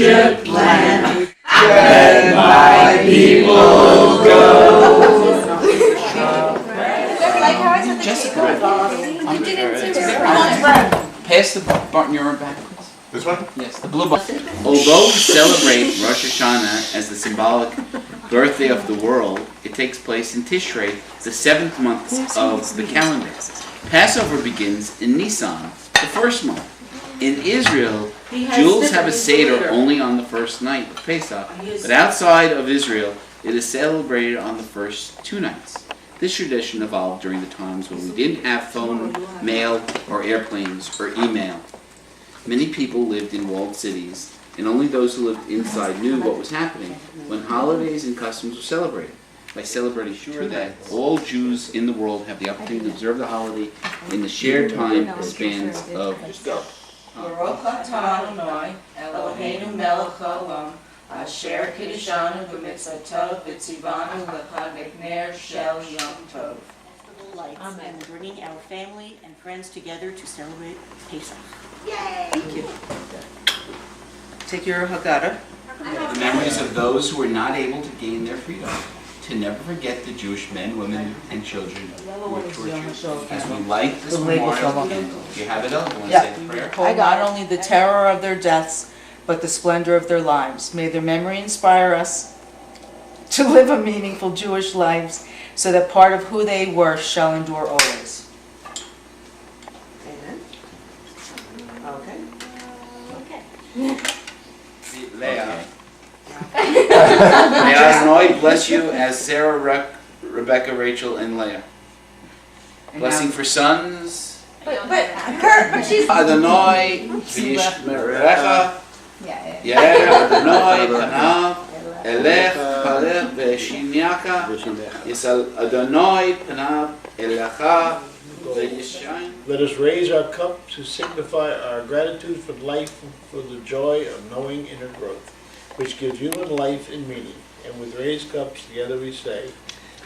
Egypt land, where my people go. Pass the button you're back, please. This one? Yes, the blue button. Although we celebrate Rosh Hashanah as the symbolic birthday of the world, it takes place in Tishrei, the 7th month of the calendar. Passover begins in Nisan, the first month. In Israel, Jews have a Seder only on the first night of Pesach, but outside of Israel, it is celebrated on the first 2 nights. This tradition evolved during the times when we didn't have phone, mail, or airplanes, or email. Many people lived in walled cities, and only those who lived inside knew what was happening when holidays and customs were celebrated. By celebrating sure that all Jews in the world have the opportunity to observe the holiday in the shared time spans of Baruch atah Adonai, Eloheinu melech haolam, asher kiddushanu b'mitzvotov v'tzivanu l'chag ner shel Yom Tov. Amen. And bringing our family and friends together to celebrate Pesach. Yay! Thank you. Take your Haggadah. the memories of those who were not able to gain their freedom. To never forget the Jewish men, women, and children who were tortured. As we light this memorial, if you have it up, you want to say the prayer? Not only the terror of their deaths, but the splendor of their lives. May their memory inspire us to live a meaningful Jewish lives, so that part of who they were shall endure always. Amen. Okay. Leah. May Adonai bless you as Sarah, Rebecca, Rachel, and Leah. Blessing for sons. But her, she's... Adonai v'yishmerecha. Adonai panav elech palech v'shinyaka. Yisal Adonai panav elecha v'yishayin. Let us raise our cup to signify our gratitude for life and for the joy of knowing inner growth, which gives human life and meaning. And with raised cups together we say,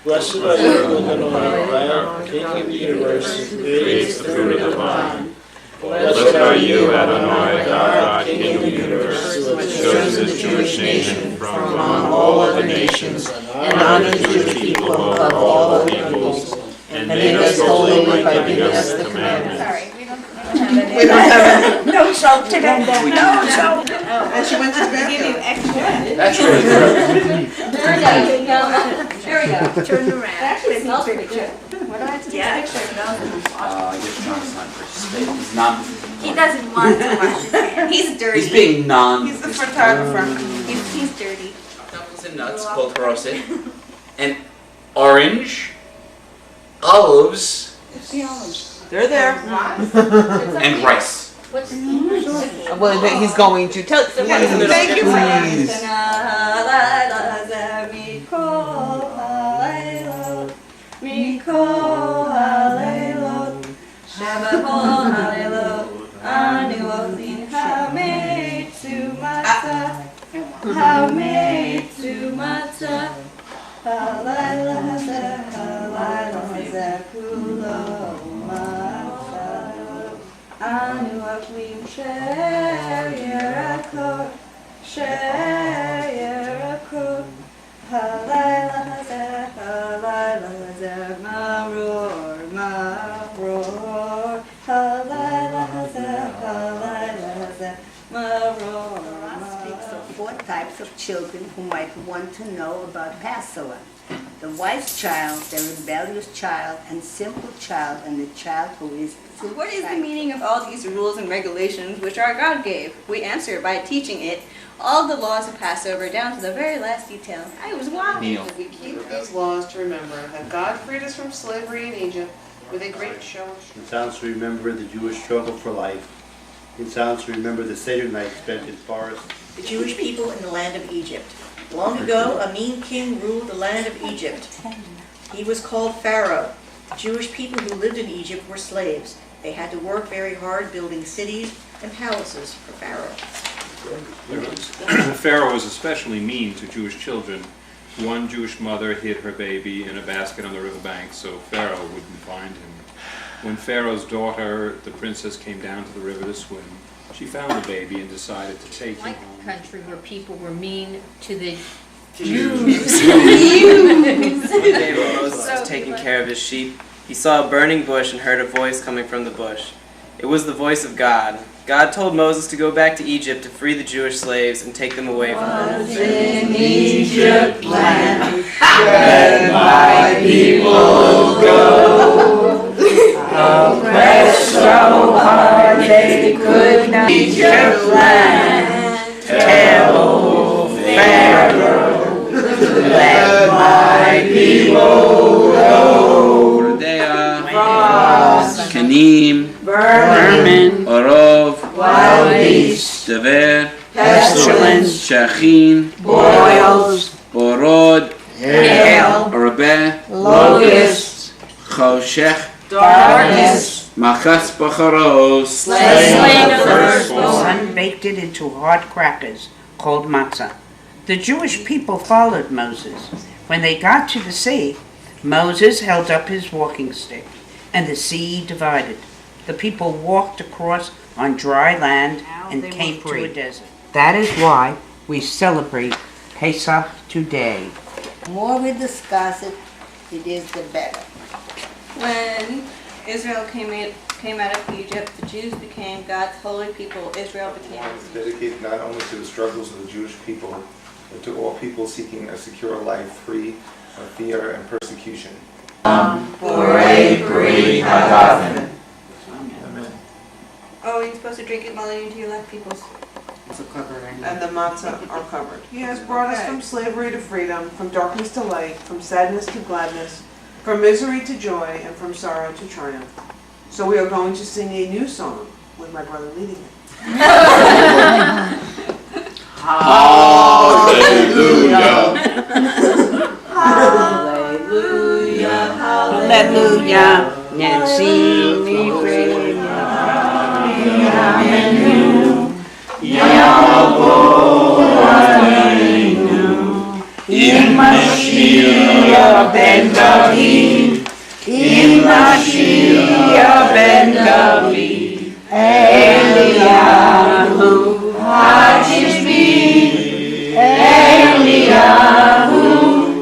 Blessed are you, O Adonai, God, King of the universe, who creates the fruit of the vine. Blessed are you, Adonai, God, King of the universe, who has chosen the Jewish nation from among all other nations, and honored the Jewish people above all other peoples, and made us holy by giving us the commandments. Sorry, we don't have no soap today. No soap. And she went to the bathroom. That's really good. There we go. Turn around. Actually, it smells pretty good. What do I have to do? Yeah. You're not participating. He's not. He doesn't want to wash his hands. He's dirty. He's being non. He's the photographer. He's dirty. Apples and nuts, called roasted, and orange, olives, They're there. and rice. Well, he's going to tell. Thank you, please. Types of children who might want to know about Passover. The wise child, the rebellious child, and simple child, and the child who is... So what is the meaning of all these rules and regulations which our God gave? We answer by teaching it all the laws of Passover down to the very last detail. I was wondering. We keep these laws to remember that God freed us from slavery in Egypt with a great show. It sounds to remember the Jewish struggle for life. It sounds to remember the Seder night spent in forests. The Jewish people in the land of Egypt. Long ago, a mean king ruled the land of Egypt. He was called Pharaoh. The Jewish people who lived in Egypt were slaves. They had to work very hard building cities and palaces for Pharaoh. Pharaoh was especially mean to Jewish children. One Jewish mother hid her baby in a basket on the riverbank so Pharaoh wouldn't find him. When Pharaoh's daughter, the princess, came down to the river to swim, She found the baby and decided to take him Like home. a country where people were mean to the One day while Moses was taking care of his sheep, he saw a burning bush and heard a voice coming from the bush. It was the voice of God. God told Moses to go back to Egypt to free the Jewish slaves and take them away from them. In Egypt land, let my people go. Oppressed so hard they could not. Egypt land, tell Pharaoh, let my people go. Ordea, Kanim, Vermin, Orov, wild beasts, Dever, pestilence, Shachin, boils, Orod, hail, Rabeh, locusts, Choshech, darkness, Machas Bacharos, slain of firstborn. Sun baked it into hard crackers called matzah. The Jewish people followed Moses. When they got to the sea, Moses held up his walking stick, and the sea divided. The people walked across on dry land and came to a desert. That is why we celebrate Pesach today. The more we discuss it, it is the better. When Israel came out of Egypt, the Jews became God's holy people. Israel became It's dedicated not only to the struggles of the Jewish people, but to all people seeking a secure life free of fear and persecution. Oh, you're supposed to drink it while into your left peoples. And the matzah are covered. He has brought us from slavery to freedom, from darkness to light, from sadness to gladness, from misery to joy, and from sorrow to triumph. So we are going to sing a new song with my brother leading it. Hallelujah. Hallelujah, hallelujah, Nancy, me praise Mashiach ben David, in Mashiach ben David, Eliyahu Hashishbi, Eliyahu,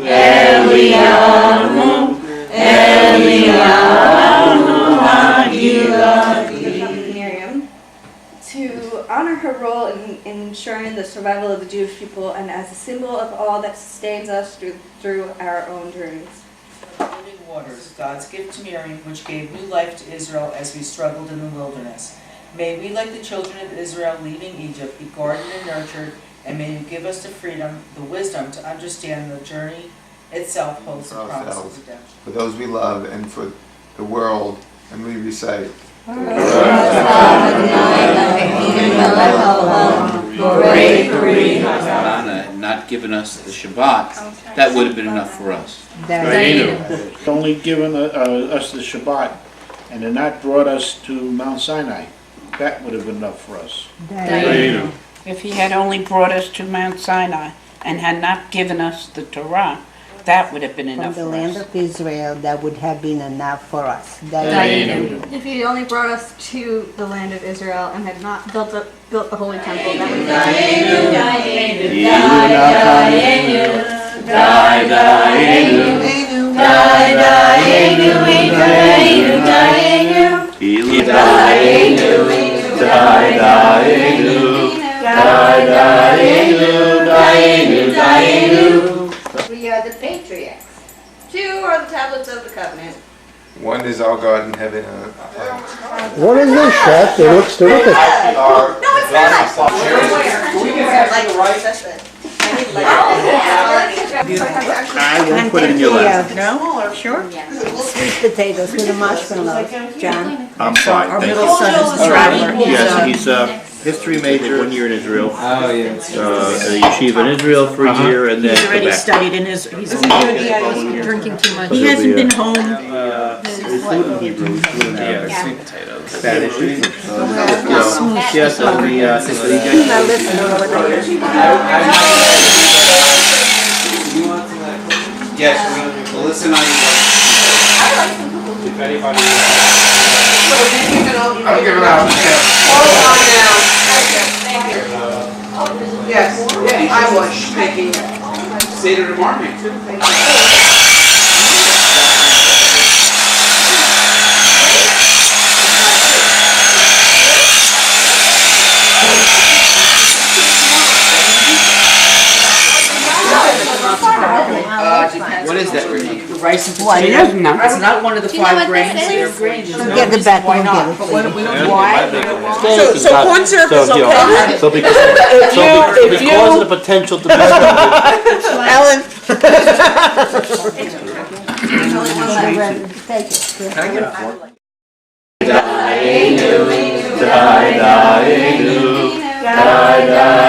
Eliyahu, Eliyahu Hashishbi. Miriam, to honor her role in ensuring the survival of the Jewish people and as a symbol of all that sustains us through our own journeys. Living waters, God's gift to Miriam, which gave new life to Israel as we struggled in the wilderness. May we, like the children of Israel leaving Egypt, be guarded and nurtured, and may you give us the freedom, the wisdom to understand the journey itself holds the promise of redemption. For those we love and for the world, and we recite. had not given us the Shabbat, that would have been enough for us. Only given us the Shabbat and had not brought us to Mount Sinai, that would have been enough for us. If he had only brought us to Mount Sinai and had not given us the Torah, that would have been enough From the for land us. of Israel, that would have been enough for us. If he only brought us to the land of Israel and had not built the holy temple, that would We are the patriarchs. 2 are the tablets of the covenant. One is our God in heaven. What is this, Chef? It looks terrific. I won't put it in your lap. No? Sure? Sweet potatoes with a marshmallow. John? I'm fine, Our thank middle you. son is the traveler. Yes, he's a history major, 1 year in Israel. Oh, yeah. At a yeshiva in Israel for a year and then He's already go back. studied in his, he's Drinking too much. he hasn't been home. His food in Hebrew, Yeah, sweet potatoes. Spanish. Yes, so we, since we Now listen to what they Yes, we'll listen on you. If anybody. So then you can all. I'll give it out. Hold on now. Bush taking Seder to Marty. What is that, Ricky? Rice and Why, potato. you know. It's not one of the Do you know five what this grains. is? They're grains. There's no Get the reason back why and not. get it, But what we don't do Why? So corn syrup is okay? So because, if you- because of the potential to be Ellen? Take it. Can I get a fork? Die, die, die, die, die,